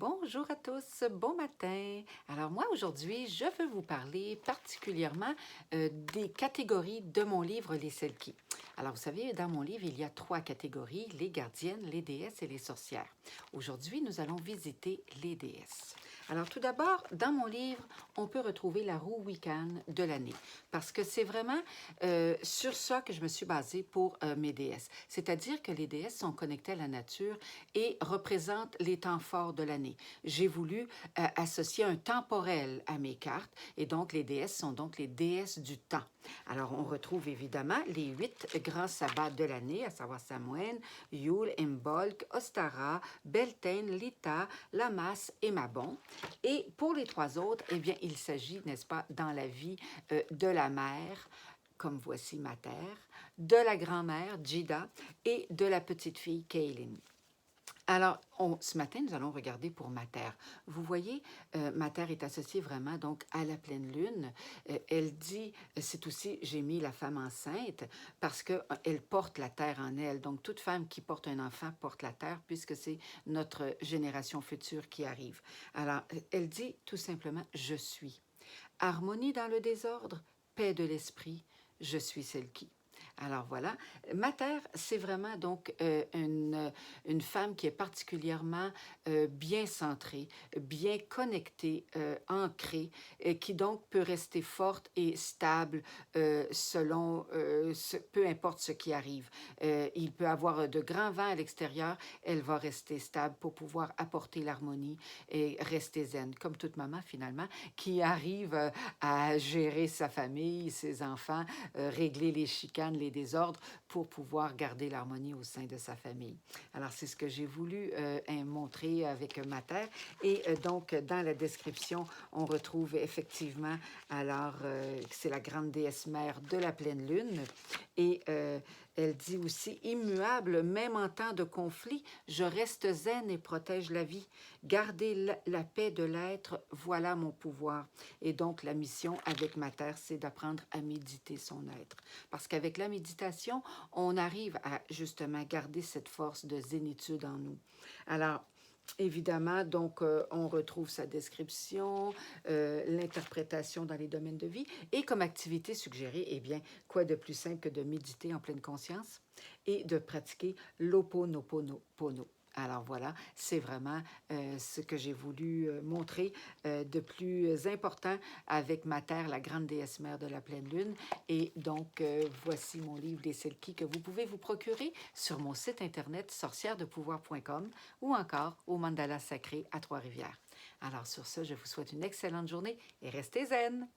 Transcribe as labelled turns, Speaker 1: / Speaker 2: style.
Speaker 1: Bonjour à tous, bon matin. Alors moi aujourd'hui, je veux vous parler particulièrement des catégories de mon livre Les Selkies. Alors vous savez, dans mon livre, il y a 3 catégories, les gardiennes, les déesses et les sorcières. Aujourd'hui, nous allons visiter les déesses. Alors tout d'abord, dans mon livre, on peut retrouver la roue Wiccan de l'année parce que c'est vraiment sur ça que je me suis basée pour mes déesses. C'est-à-dire que les déesses sont connectées à la nature et représentent les temps forts de l'année. J'ai voulu associer un temporel à mes cartes et donc les déesses sont donc les déesses du temps. Alors on retrouve évidemment les 8 grands sabbats de l'année, à savoir Samhain, Yule, Imbolc, Ostara, Beltane, Lita, Lammas et Mabon. Et pour les 3 autres, eh bien, il s'agit, n'est-ce pas, dans la vie de la mère, comme voici ma terre, de la grand-mère, Jida, et de la petite fille, Kaylin. Alors, ce matin, nous allons regarder pour Mater. Vous voyez, Mater est associée vraiment donc à la pleine lune. Elle dit, c'est aussi, j'ai mis la femme enceinte parce qu'elle porte la terre en elle. Donc, toute femme qui porte un enfant porte la terre puisque c'est notre génération future qui arrive. Alors, elle dit tout simplement, je suis. Harmonie dans le désordre, paix de l'esprit, je suis celle qui. Alors voilà, Mater, c'est vraiment donc une femme qui est particulièrement bien centrée, bien connectée, ancrée, qui donc peut rester forte et stable selon, peu importe ce qui arrive. Il peut avoir de grands vents à l'extérieur, elle va rester stable pour pouvoir apporter l'harmonie et rester zen, comme toute maman finalement, qui arrive à gérer sa famille, ses enfants, régler les chicanes, les désordres pour pouvoir garder l'harmonie au sein de sa famille. Alors, c'est ce que j'ai voulu montrer avec Mater. Et donc, dans la description, on retrouve effectivement, alors, c'est la grande déesse mère de la pleine lune. Et elle dit aussi, immuable, même en temps de conflit, je reste zen et protège la vie. Garder la paix de l'être, voilà mon pouvoir. Et donc, la mission avec Mater, c'est d'apprendre à méditer son être. Parce qu'avec la méditation, on arrive à justement garder cette force de zénitude en nous. Alors, évidemment, donc, on retrouve sa description, l'interprétation dans les domaines de vie. Et comme activité suggérée, eh bien, quoi de plus simple que de méditer en pleine conscience et de pratiquer l'Ho'oponopono. Alors voilà, c'est vraiment ce que j'ai voulu montrer de plus important avec Mater, la grande déesse mère de la pleine lune. Et donc, voici mon livre Les Selkies que vous pouvez vous procurer sur mon site internet sorcièredepouvoir.com ou encore au Mandala Sacré à Trois-Rivières. Alors sur ce, je vous souhaite une excellente journée et restez zen!